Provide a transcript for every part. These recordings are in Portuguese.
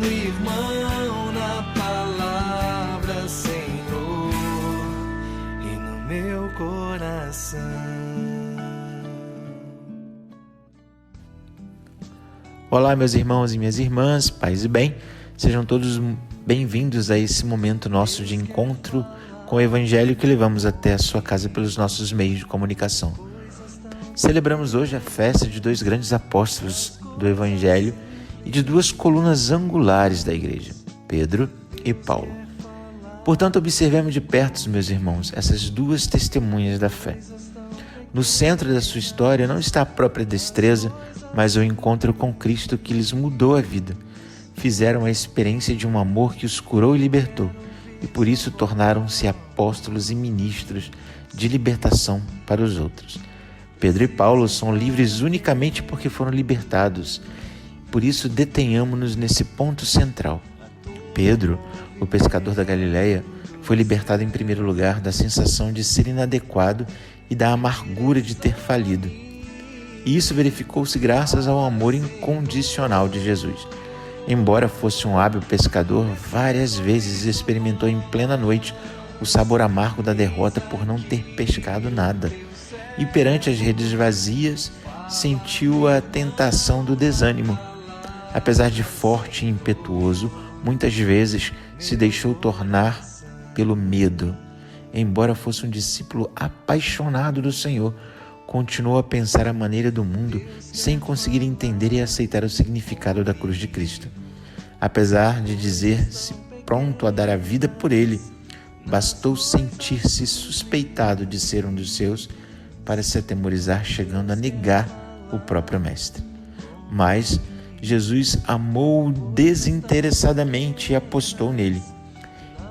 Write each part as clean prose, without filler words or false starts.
do irmão na palavra, Senhor, e no meu coração. Olá, meus irmãos e minhas irmãs, paz e bem, sejam todos bem-vindos a esse momento nosso de encontro com o Evangelho que levamos até a sua casa pelos nossos meios de comunicação. Celebramos hoje a festa de dois grandes apóstolos do Evangelho e de duas colunas angulares da Igreja, Pedro e Paulo. Portanto, observemos de perto, meus irmãos, essas duas testemunhas da fé. No centro da sua história não está a própria destreza, mas o encontro com Cristo que lhes mudou a vida. Fizeram a experiência de um amor que os curou e libertou, e por isso tornaram-se apóstolos e ministros de libertação para os outros. Pedro e Paulo são livres unicamente porque foram libertados. Por isso, detenhamos-nos nesse ponto central. Pedro, o pescador da Galileia, foi libertado em primeiro lugar da sensação de ser inadequado e da amargura de ter falido. E isso verificou-se graças ao amor incondicional de Jesus. Embora fosse um hábil pescador, várias vezes experimentou em plena noite o sabor amargo da derrota por não ter pescado nada. E perante as redes vazias, sentiu a tentação do desânimo. Apesar de forte e impetuoso, muitas vezes se deixou tornar pelo medo. Embora fosse um discípulo apaixonado do Senhor, continuou a pensar a maneira do mundo sem conseguir entender e aceitar o significado da cruz de Cristo. Apesar de dizer-se pronto a dar a vida por ele, bastou sentir-se suspeitado de ser um dos seus para se atemorizar, chegando a negar o próprio Mestre. Mas Jesus amou-o desinteressadamente e apostou nele.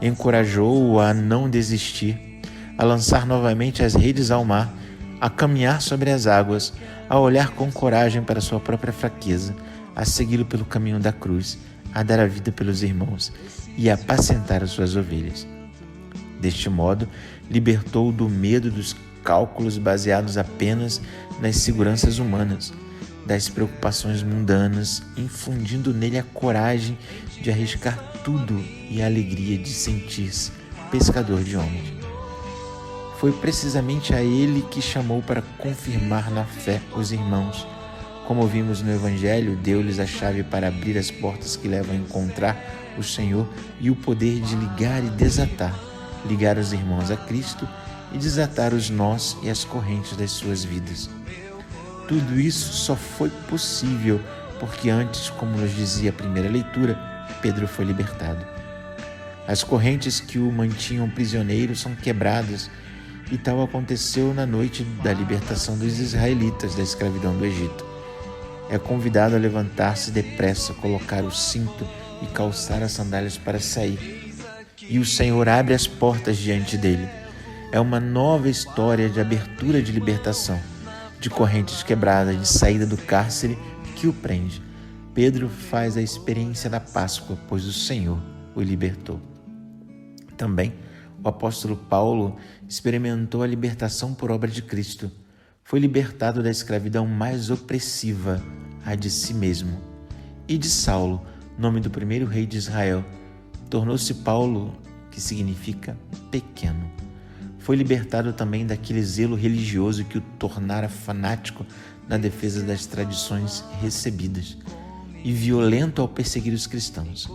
Encorajou-o a não desistir, a lançar novamente as redes ao mar, a caminhar sobre as águas, a olhar com coragem para sua própria fraqueza, a segui-lo pelo caminho da cruz, a dar a vida pelos irmãos e a apacentar as suas ovelhas. Deste modo, libertou-o do medo dos cálculos baseados apenas nas seguranças humanas, das preocupações mundanas, infundindo nele a coragem de arriscar tudo e a alegria de sentir-se pescador de homens. Foi precisamente a ele que chamou para confirmar na fé os irmãos. Como vimos no Evangelho, deu-lhes a chave para abrir as portas que levam a encontrar o Senhor e o poder de ligar e desatar, ligar os irmãos a Cristo e desatar os nós e as correntes das suas vidas. Tudo isso só foi possível porque antes, como nos dizia a primeira leitura, Pedro foi libertado. As correntes que o mantinham prisioneiro são quebradas, e tal aconteceu na noite da libertação dos israelitas da escravidão do Egito. É convidado a levantar-se depressa, colocar o cinto e calçar as sandálias para sair. E o Senhor abre as portas diante dele. É uma nova história de abertura de libertação, de correntes quebradas, de saída do cárcere que o prende. Pedro faz a experiência da Páscoa, pois o Senhor o libertou. Também o apóstolo Paulo experimentou a libertação por obra de Cristo. Foi libertado da escravidão mais opressiva, a de si mesmo. E de Saulo, nome do primeiro rei de Israel, tornou-se Paulo, que significa pequeno. Foi libertado também daquele zelo religioso que o tornara fanático na defesa das tradições recebidas e violento ao perseguir os cristãos.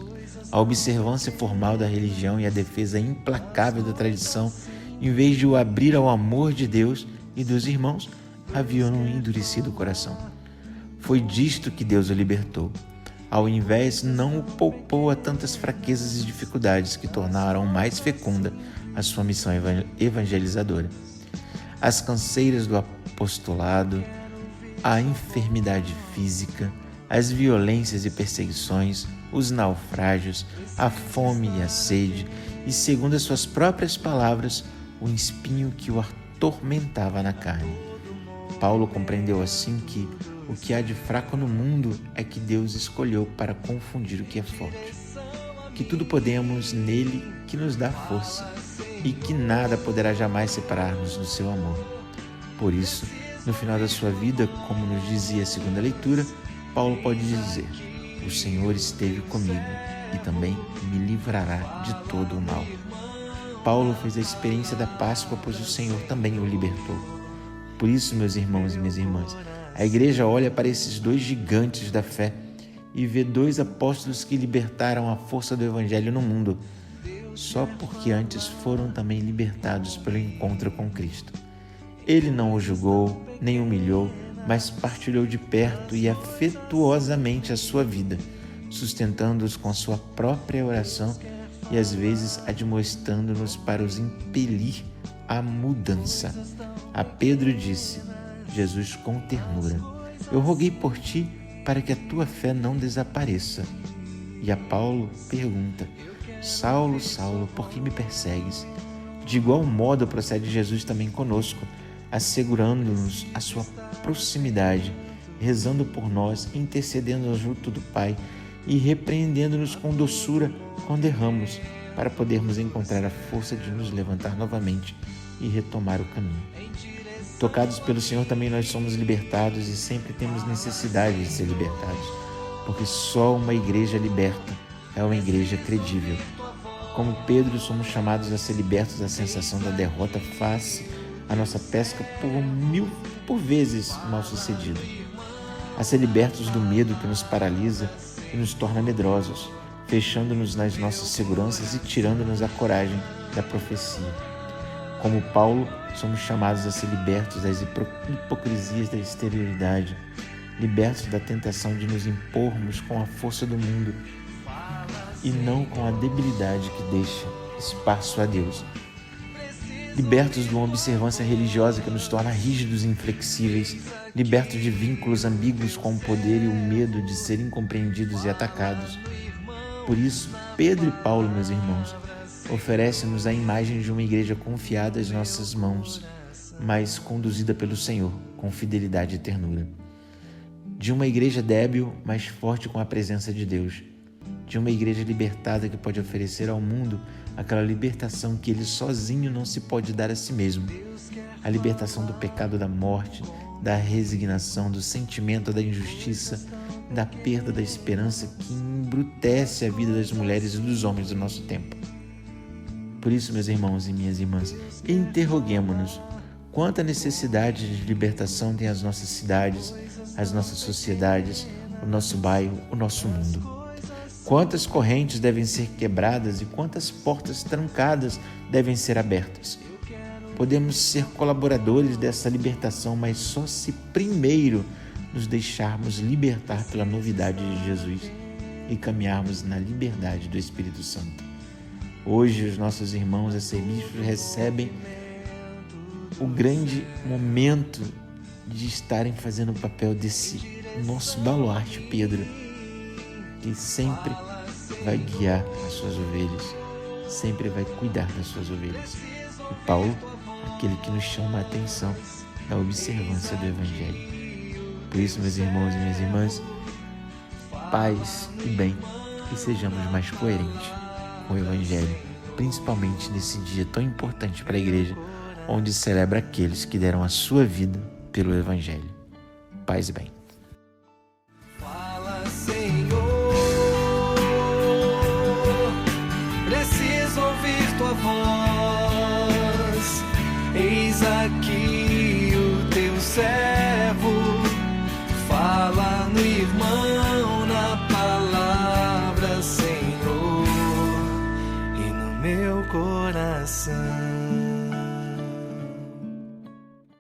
A observância formal da religião e a defesa implacável da tradição, em vez de o abrir ao amor de Deus e dos irmãos, haviam endurecido o coração. Foi disto que Deus o libertou. Ao invés, não o poupou a tantas fraquezas e dificuldades que tornaram mais fecunda a sua missão evangelizadora. As canseiras do apostolado, a enfermidade física, as violências e perseguições, os naufrágios, a fome e a sede, e, segundo as suas próprias palavras, o espinho que o atormentava na carne. Paulo compreendeu assim que o que há de fraco no mundo é que Deus escolheu para confundir o que é forte. Que tudo podemos nele que nos dá força, e que nada poderá jamais separar-nos do seu amor. Por isso, no final da sua vida, como nos dizia a segunda leitura, Paulo pode dizer: O Senhor esteve comigo e também me livrará de todo o mal. Paulo fez a experiência da Páscoa, pois o Senhor também o libertou. Por isso, meus irmãos e minhas irmãs, a igreja olha para esses dois gigantes da fé e vê dois apóstolos que libertaram a força do Evangelho no mundo, só porque antes foram também libertados pelo encontro com Cristo. Ele não o julgou, nem humilhou, mas partilhou de perto e afetuosamente a sua vida, sustentando-os com sua própria oração e às vezes admoestando-nos para os impelir à mudança. A Pedro disse Jesus com ternura: eu roguei por ti para que a tua fé não desapareça. E a Paulo pergunta: Saulo, Saulo, por que me persegues? De igual modo procede Jesus também conosco, assegurando-nos a sua proximidade, rezando por nós, intercedendo junto do Pai e repreendendo-nos com doçura quando erramos, para podermos encontrar a força de nos levantar novamente e retomar o caminho. Tocados pelo Senhor também nós somos libertados e sempre temos necessidade de ser libertados, porque só uma igreja liberta é uma igreja credível. Como Pedro, somos chamados a ser libertos da sensação da derrota face à nossa pesca por vezes mal sucedida, a ser libertos do medo que nos paralisa e nos torna medrosos, fechando-nos nas nossas seguranças e tirando-nos a coragem da profecia. Como Paulo, somos chamados a ser libertos das hipocrisias da exterioridade, libertos da tentação de nos impormos com a força do mundo e não com a debilidade que deixa espaço a Deus. Libertos de uma observância religiosa que nos torna rígidos e inflexíveis, libertos de vínculos ambíguos com o poder e o medo de serem incompreendidos e atacados. Por isso, Pedro e Paulo, meus irmãos, oferece-nos a imagem de uma igreja confiada às nossas mãos, mas conduzida pelo Senhor, com fidelidade e ternura. De uma igreja débil, mas forte com a presença de Deus. De uma igreja libertada que pode oferecer ao mundo aquela libertação que ele sozinho não se pode dar a si mesmo. A libertação do pecado, da morte, da resignação, do sentimento da injustiça, da perda da esperança que embrutece a vida das mulheres e dos homens do nosso tempo. Por isso, meus irmãos e minhas irmãs, interroguemo-nos: quanta necessidade de libertação tem as nossas cidades, as nossas sociedades, o nosso bairro, o nosso mundo? Quantas correntes devem ser quebradas e quantas portas trancadas devem ser abertas? Podemos ser colaboradores dessa libertação, mas só se primeiro nos deixarmos libertar pela novidade de Jesus e caminharmos na liberdade do Espírito Santo. Hoje, os nossos irmãos arcebispos recebem o grande momento de estarem fazendo o papel desse nosso baluarte, Pedro, que sempre vai guiar as suas ovelhas, sempre vai cuidar das suas ovelhas. E Paulo, aquele que nos chama a atenção na observância do Evangelho. Por isso, meus irmãos e minhas irmãs, paz e bem, e sejamos mais coerentes com o Evangelho, principalmente nesse dia tão importante para a igreja, onde celebra aqueles que deram a sua vida pelo Evangelho. Paz e bem. Fala, Senhor, preciso ouvir tua voz. Eis aqui o teu servo, fala no irmão, na palavra, Senhor, e no meu coração.